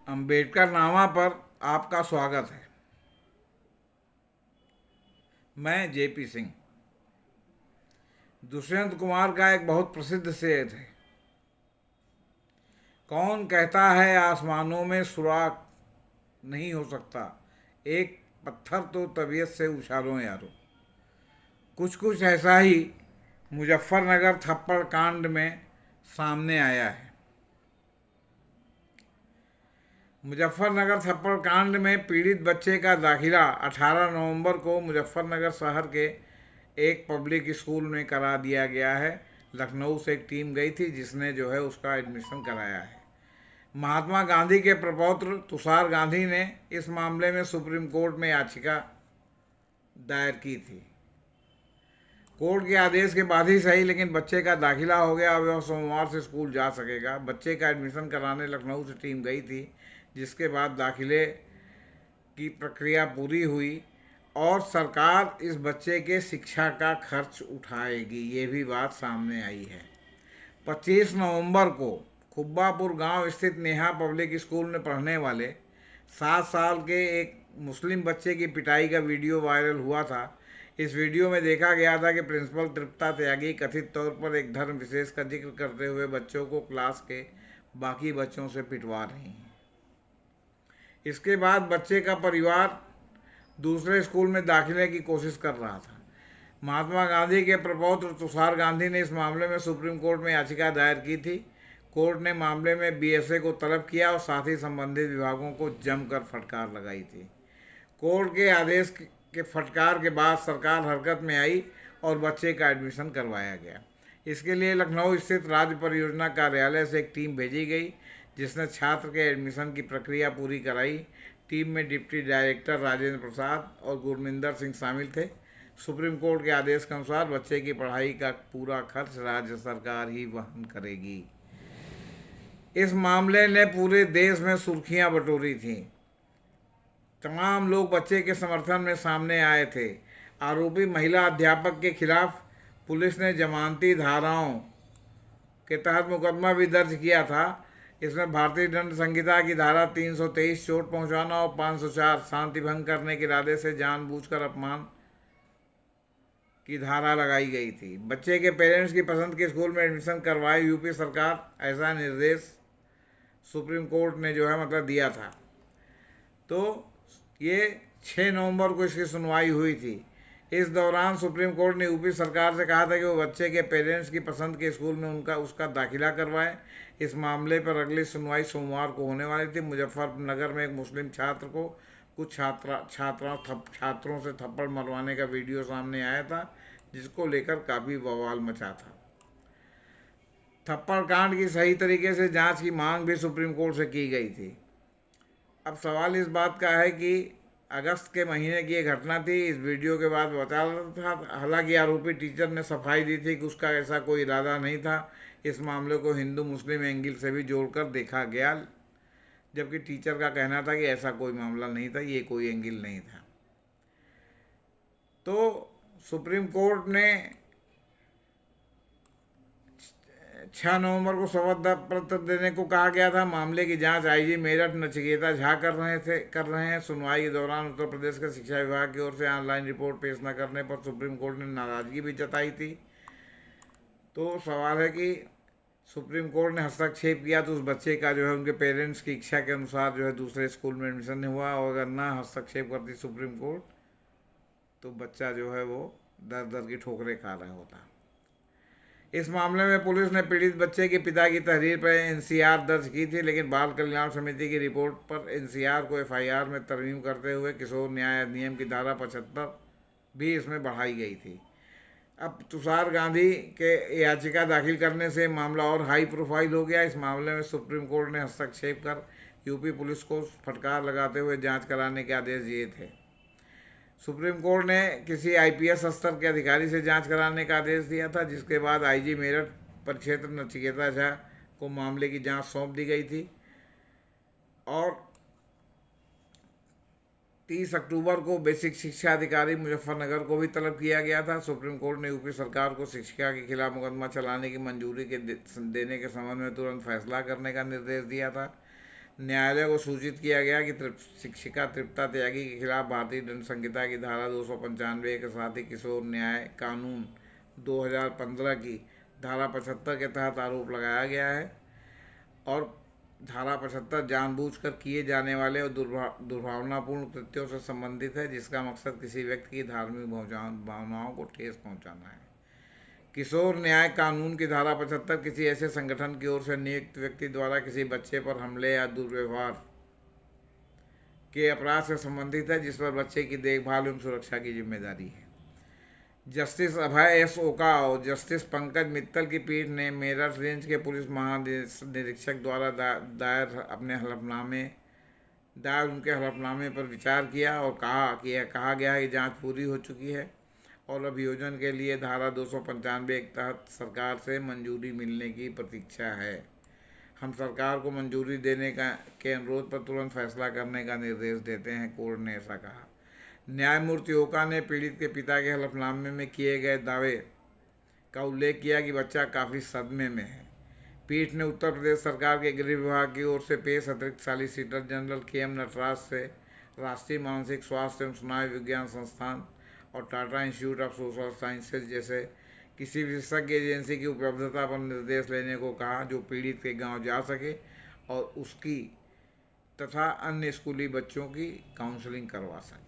अम्बेडकर नामा पर आपका स्वागत है। मैं जेपी सिंह। दुष्यंत कुमार का एक बहुत प्रसिद्ध शेर है, कौन कहता है आसमानों में सुराग नहीं हो सकता, एक पत्थर तो तबीयत से उछालो यारो। कुछ कुछ ऐसा ही मुजफ्फरनगर थप्पड़ कांड में सामने आया है। मुजफ्फरनगर थप्पड़ कांड में पीड़ित बच्चे का दाखिला 18 नवंबर को मुजफ्फरनगर शहर के एक पब्लिक स्कूल में करा दिया गया है। लखनऊ से एक टीम गई थी जिसने उसका एडमिशन कराया है। महात्मा गांधी के प्रपौत्र तुषार गांधी ने इस मामले में सुप्रीम कोर्ट में याचिका दायर की थी। कोर्ट के आदेश के बाद ही सही, लेकिन बच्चे का दाखिला हो गया। अब वह सोमवार से स्कूल जा सकेगा। बच्चे का एडमिशन कराने लखनऊ से टीम गई थी, जिसके बाद दाखिले की प्रक्रिया पूरी हुई और सरकार इस बच्चे के शिक्षा का खर्च उठाएगी, ये भी बात सामने आई है। 25 नवंबर को खुब्बापुर गांव स्थित नेहा पब्लिक स्कूल में पढ़ने वाले 7 साल के एक मुस्लिम बच्चे की पिटाई का वीडियो वायरल हुआ था। इस वीडियो में देखा गया था कि प्रिंसिपल तृप्ता त्यागी कथित तौर पर एक धर्म विशेष का जिक्र करते हुए बच्चों को क्लास के बाकी बच्चों से पिटवा रही हैं। इसके बाद बच्चे का परिवार दूसरे स्कूल में दाखिले की कोशिश कर रहा था। महात्मा गांधी के प्रपौत्र तुषार गांधी ने इस मामले में सुप्रीम कोर्ट में याचिका दायर की थी। कोर्ट ने मामले में बीएसए को तलब किया और साथ ही संबंधित विभागों को जमकर फटकार लगाई थी। कोर्ट के आदेश के फटकार के बाद सरकार हरकत में आई और बच्चे का एडमिशन करवाया गया। इसके लिए लखनऊ स्थित राज्य परियोजना कार्यालय से एक टीम भेजी गई, जिसने छात्र के एडमिशन की प्रक्रिया पूरी कराई। टीम में डिप्टी डायरेक्टर राजेंद्र प्रसाद और गुरमिंदर सिंह शामिल थे। सुप्रीम कोर्ट के आदेश के अनुसार बच्चे की पढ़ाई का पूरा खर्च राज्य सरकार ही वहन करेगी। इस मामले ने पूरे देश में सुर्खियां बटोरी थीं। तमाम लोग बच्चे के समर्थन में सामने आए थे। आरोपी महिला अध्यापक के खिलाफ पुलिस ने जमानती धाराओं के तहत मुकदमा भी दर्ज किया था। इसमें भारतीय दंड संहिता की धारा 323 चोट पहुंचाना और 504 शांति भंग करने के इरादे से जानबूझकर अपमान की धारा लगाई गई थी। बच्चे के पेरेंट्स की पसंद के स्कूल में एडमिशन करवाए यूपी सरकार, ऐसा निर्देश सुप्रीम कोर्ट ने दिया था। तो ये 6 नवंबर को इसकी सुनवाई हुई थी। इस दौरान सुप्रीम कोर्ट ने यूपी सरकार से कहा था कि वो बच्चे के पेरेंट्स की पसंद के स्कूल में उसका दाखिला करवाए। इस मामले पर अगली सुनवाई सोमवार को होने वाली थी। मुजफ्फरनगर में एक मुस्लिम छात्र को कुछ छात्रों से थप्पड़ मरवाने का वीडियो सामने आया था, जिसको लेकर काफ़ी बवाल मचा था। थप्पड़ कांड की सही तरीके से जांच की मांग भी सुप्रीम कोर्ट से की गई थी। अब सवाल इस बात का है कि अगस्त के महीने की ये घटना थी। इस वीडियो के बाद बता रहा था, हालांकि आरोपी टीचर ने सफाई दी थी कि उसका ऐसा कोई इरादा नहीं था। इस मामले को हिंदू मुस्लिम एंगल से भी जोड़कर देखा गया, जबकि टीचर का कहना था कि ऐसा कोई मामला नहीं था, ये कोई एंगल नहीं था। तो सुप्रीम कोर्ट ने 6 नवंबर को शपथ पत्र देने को कहा गया था। मामले की जांच आईजी मेरठ नचिकेता झा कर रहे हैं। सुनवाई के दौरान उत्तर प्रदेश के शिक्षा विभाग की ओर से ऑनलाइन रिपोर्ट पेश न करने पर सुप्रीम कोर्ट ने नाराजगी भी जताई थी। तो सवाल है कि सुप्रीम कोर्ट ने हस्तक्षेप किया तो उस बच्चे का उनके पेरेंट्स की इच्छा के अनुसार दूसरे स्कूल में एडमिशन नहीं हुआ, और अगर ना हस्तक्षेप करती सुप्रीम कोर्ट तो बच्चा वो दर दर की ठोकरें खा रहा होता। इस मामले में पुलिस ने पीड़ित बच्चे के पिता की तहरीर पर एनसीआर दर्ज की थी, लेकिन बाल कल्याण समिति की रिपोर्ट पर एनसीआर को एफआईआर में तरमीम करते हुए किशोर न्याय अधिनियम की धारा 75 भी इसमें बढ़ाई गई थी। अब तुषार गांधी के याचिका दाखिल करने से मामला और हाई प्रोफाइल हो गया। इस मामले में सुप्रीम कोर्ट ने हस्तक्षेप कर यूपी पुलिस को फटकार लगाते हुए जांच कराने के आदेश दिए थे। सुप्रीम कोर्ट ने किसी आईपीएस स्तर के अधिकारी से जांच कराने का आदेश दिया था, जिसके बाद आईजी मेरठ परिक्षेत्र नचिकेता झा को मामले की जांच सौंप दी गई थी और 30 अक्टूबर को बेसिक शिक्षा अधिकारी मुजफ्फरनगर को भी तलब किया गया था। सुप्रीम कोर्ट ने यूपी सरकार को शिक्षिका के खिलाफ मुकदमा चलाने की मंजूरी देने के संबंध में तुरंत फैसला करने का निर्देश दिया था। न्यायालय को सूचित किया गया कि शिक्षिका तृप्ता त्यागी के खिलाफ भारतीय दंड संहिता की धारा 295 के साथ ही किशोर न्याय कानून 2015 की धारा 75 के तहत आरोप लगाया गया है। और धारा 75 जानबूझकर किए जाने वाले और दुर्भावनापूर्ण कृत्यों से संबंधित है, जिसका मकसद किसी व्यक्ति की धार्मिक भावनाओं को ठेस पहुंचाना है। किशोर न्याय कानून की धारा 75 किसी ऐसे संगठन की ओर से नियुक्त व्यक्ति द्वारा किसी बच्चे पर हमले या दुर्व्यवहार के अपराध से संबंधित है, जिस पर बच्चे की देखभाल एवं सुरक्षा की जिम्मेदारी है। जस्टिस अभय एस ओका और जस्टिस पंकज मित्तल की पीठ ने मेरठ रेंज के पुलिस महानिरीक्षक द्वारा दायर उनके हलफनामे पर विचार किया और कहा कि यह कहा गया है कि जांच पूरी हो चुकी है और अभियोजन के लिए धारा 295 के तहत सरकार से मंजूरी मिलने की प्रतीक्षा है। हम सरकार को मंजूरी देने के अनुरोध पर तुरंत फैसला करने का निर्देश देते हैं, कोर्ट ने ऐसा कहा। न्यायमूर्ति ओका ने पीड़ित के पिता के हलफनामे में किए गए दावे का उल्लेख किया कि बच्चा काफ़ी सदमे में है। पीठ ने उत्तर प्रदेश सरकार के गृह विभाग की ओर से पेश अतिरिक्त सॉलिसिटर जनरल के.एम. नटराज से राष्ट्रीय मानसिक स्वास्थ्य एवं स्नायु विज्ञान संस्थान और Tata institute of social sciences जैसे किसी विशेषज्ञ एजेंसी की उपलब्धता पर निर्देश लेने को कहा, जो पीड़ित के गांव जा सके और उसकी तथा अन्य स्कूली बच्चों की काउंसलिंग करवा सके।